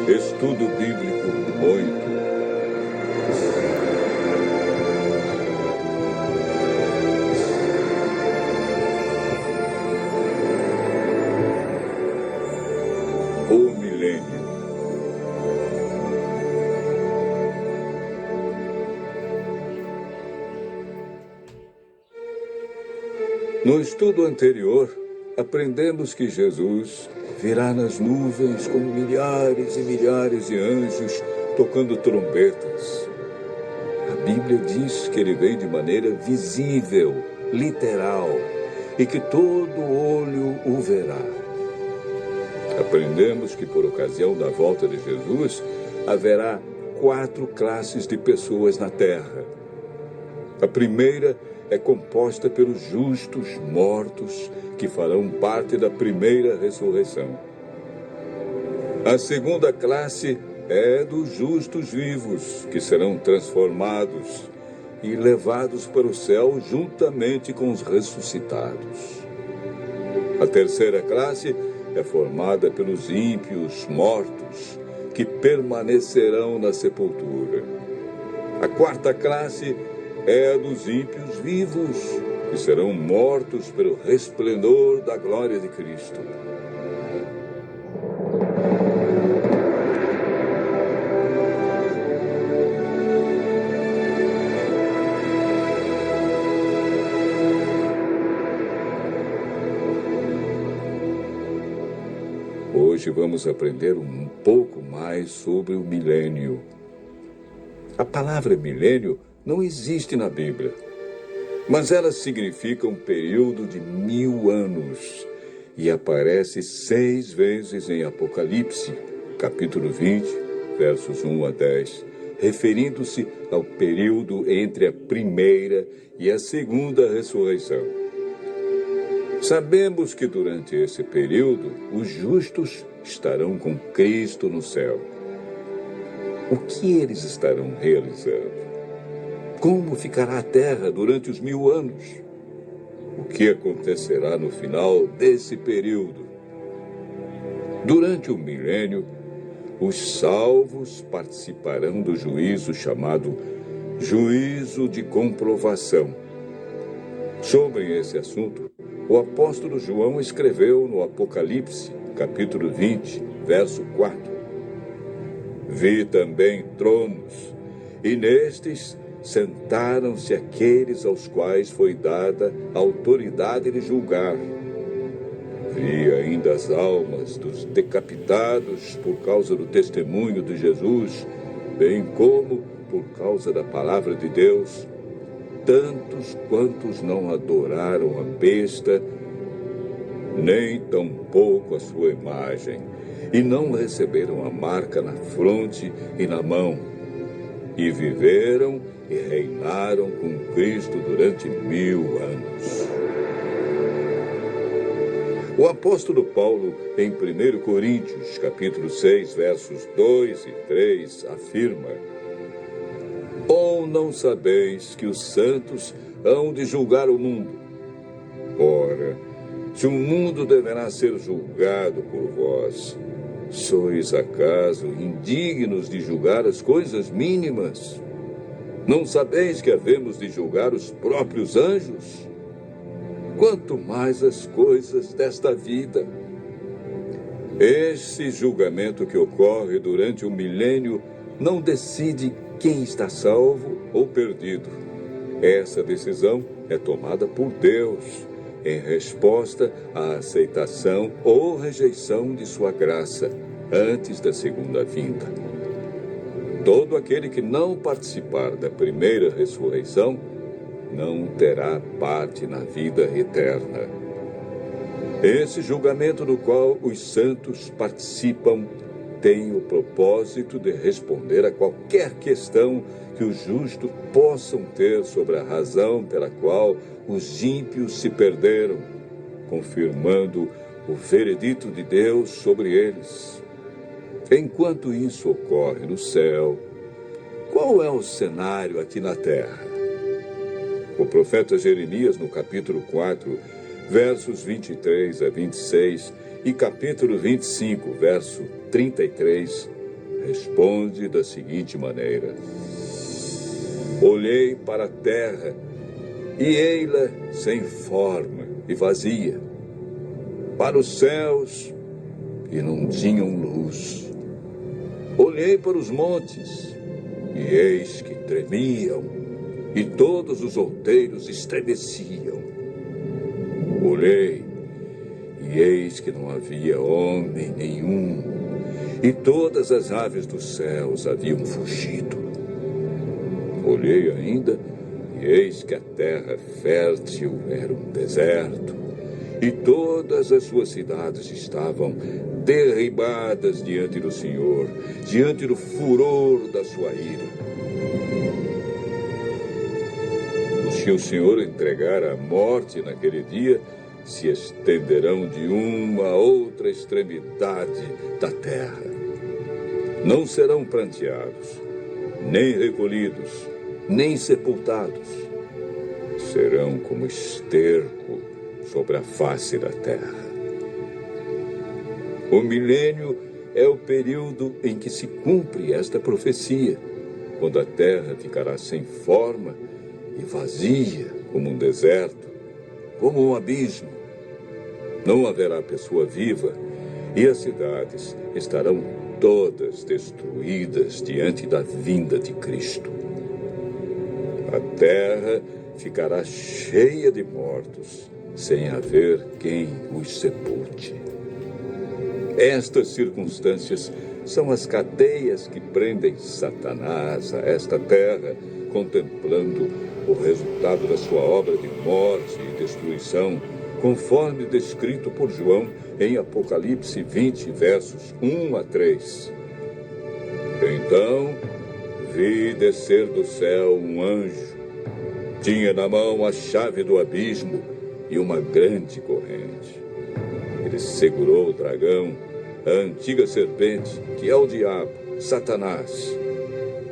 Estudo Bíblico 8. O milênio. No estudo anterior, aprendemos que Jesus virá nas nuvens com milhares e milhares de anjos tocando trombetas. A Bíblia diz que ele vem de maneira visível, literal, e que todo olho o verá. Aprendemos que por ocasião da volta de Jesus, haverá 4 classes de pessoas na terra. A primeira é composta pelos justos mortos, que farão parte da primeira ressurreição. A segunda classe é dos justos vivos, que serão transformados e levados para o céu juntamente com os ressuscitados. A terceira classe é formada pelos ímpios mortos, que permanecerão na sepultura. A quarta classe é a dos ímpios vivos, que serão mortos pelo resplendor da glória de Cristo. Hoje vamos aprender um pouco mais sobre o milênio. A palavra milênio não existe na Bíblia, mas ela significa um período de 1000 anos e aparece 6 vezes em Apocalipse, capítulo 20, versos 1 a 10, referindo-se ao período entre a primeira e a segunda ressurreição. Sabemos que durante esse período, os justos estarão com Cristo no céu. O que eles estarão realizando? Como ficará a terra durante os 1000 anos? O que acontecerá no final desse período? Durante o milênio, os salvos participarão do juízo chamado juízo de comprovação. Sobre esse assunto, o apóstolo João escreveu no Apocalipse, capítulo 20, verso 4. Vi também tronos, e nestes sentaram-se aqueles aos quais foi dada a autoridade de julgar. Vi ainda as almas dos decapitados por causa do testemunho de Jesus, bem como por causa da palavra de Deus, tantos quantos não adoraram a besta, nem tampouco a sua imagem, e não receberam a marca na fronte e na mão, e viveram e reinaram com Cristo durante 1000 anos. O apóstolo Paulo, em 1 Coríntios, capítulo 6, versos 2 e 3, afirma: Ou não sabeis que os santos hão de julgar o mundo? Ora, se o mundo deverá ser julgado por vós, sois acaso indignos de julgar as coisas mínimas? Não sabeis que havemos de julgar os próprios anjos? Quanto mais as coisas desta vida. Esse julgamento que ocorre durante o milênio não decide quem está salvo ou perdido. Essa decisão é tomada por Deus, em resposta à aceitação ou rejeição de sua graça, antes da segunda vinda. Todo aquele que não participar da primeira ressurreição não terá parte na vida eterna. Esse julgamento no qual os santos participam tem o propósito de responder a qualquer questão que os justos possam ter sobre a razão pela qual os ímpios se perderam, confirmando o veredito de Deus sobre eles. Enquanto isso ocorre no céu, qual é o cenário aqui na terra? O profeta Jeremias, no capítulo 4, versos 23 a 26, e capítulo 25, verso 33, responde da seguinte maneira: olhei para a terra, e ei-la sem forma e vazia. Para os céus, e não tinham luz. Olhei para os montes, e eis que tremiam, e todos os outeiros estremeciam. Olhei, e eis que não havia homem nenhum, e todas as aves dos céus haviam fugido. Olhei ainda, e eis que a terra fértil era um deserto, e todas as suas cidades estavam derribadas diante do Senhor, diante do furor da sua ira. Os que o Senhor entregar à morte naquele dia se estenderão de uma a outra extremidade da terra. Não serão pranteados, nem recolhidos, nem sepultados. Serão como esterco sobre a face da terra. O milênio é o período em que se cumpre esta profecia, quando a terra ficará sem forma e vazia, como um deserto, como um abismo. Não haverá pessoa viva, e as cidades estarão todas destruídas diante da vinda de Cristo. A terra ficará cheia de mortos, sem haver quem os sepulte. Estas circunstâncias são as cadeias que prendem Satanás a esta terra, contemplando o resultado da sua obra de morte e destruição, conforme descrito por João em Apocalipse 20, versos 1 a 3. Então, vi descer do céu um anjo. Tinha na mão a chave do abismo e uma grande corrente. Ele segurou o dragão, a antiga serpente, que é o diabo, Satanás,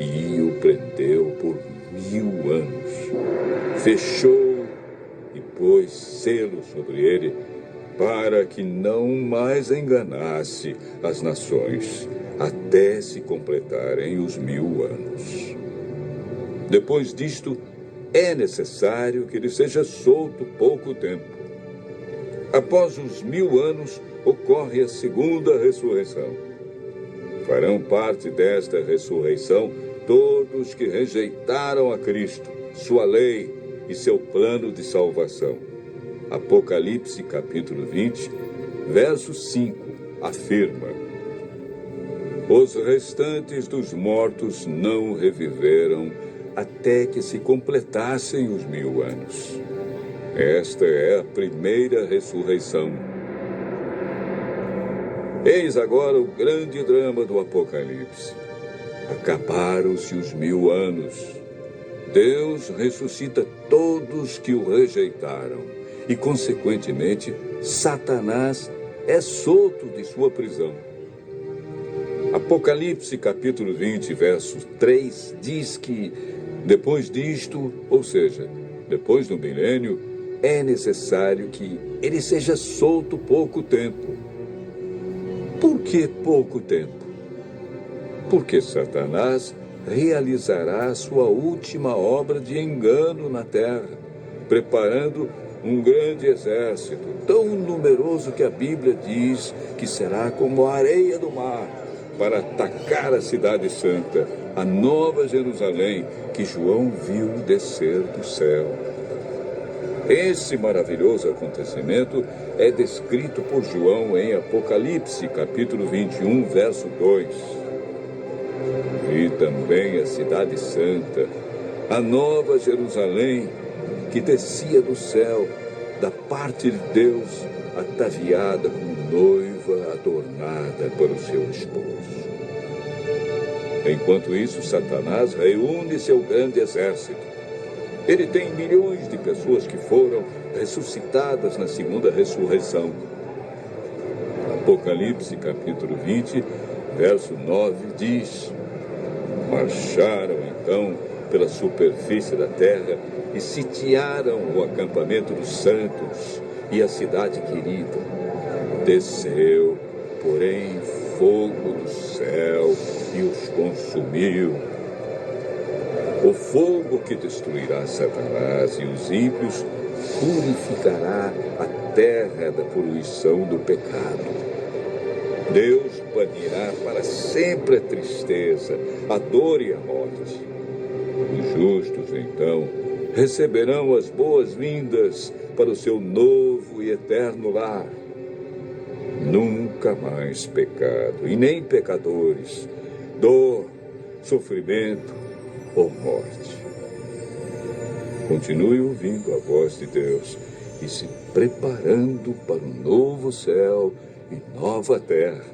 e o prendeu por 1000 anos. Fechou e pôs selo sobre ele, para que não mais enganasse as nações, até se completarem os 1000 anos. Depois disto, é necessário que ele seja solto pouco tempo. Após os 1000 anos, ocorre a segunda ressurreição. Farão parte desta ressurreição todos que rejeitaram a Cristo, sua lei e seu plano de salvação. Apocalipse, capítulo 20, verso 5, afirma: os restantes dos mortos não reviveram até que se completassem os 1000 anos. Esta é a primeira ressurreição. Eis agora o grande drama do Apocalipse. Acabaram-se os 1000 anos. Deus ressuscita todos que o rejeitaram e, consequentemente, Satanás é solto de sua prisão. Apocalipse, capítulo 20, verso 3, diz que, depois disto, ou seja, depois do milênio, é necessário que ele seja solto pouco tempo. Por que pouco tempo? Porque Satanás realizará a sua última obra de engano na terra, preparando um grande exército, tão numeroso que a Bíblia diz que será como a areia do mar, para atacar a cidade santa, a nova Jerusalém, que João viu descer do céu. Esse maravilhoso acontecimento é descrito por João em Apocalipse, capítulo 21, verso 2. Vi também a cidade santa, a nova Jerusalém, que descia do céu, da parte de Deus, ataviada como noiva adornada para o seu esposo. Enquanto isso, Satanás reúne seu grande exército. Ele tem milhões de pessoas que foram ressuscitadas na segunda ressurreição. Apocalipse, capítulo 20, verso 9, diz: marcharam, então, pela superfície da terra e sitiaram o acampamento dos santos e a cidade querida. Desceu, porém, fogo do céu e os consumiu. O fogo que destruirá Satanás e os ímpios purificará a terra da poluição do pecado. Deus banirá para sempre a tristeza, a dor e a morte. Os justos, então, receberão as boas-vindas para o seu novo e eterno lar. Nunca mais pecado, e nem pecadores, dor, sofrimento ou morte. Continue ouvindo a voz de Deus e se preparando para um novo céu e nova terra,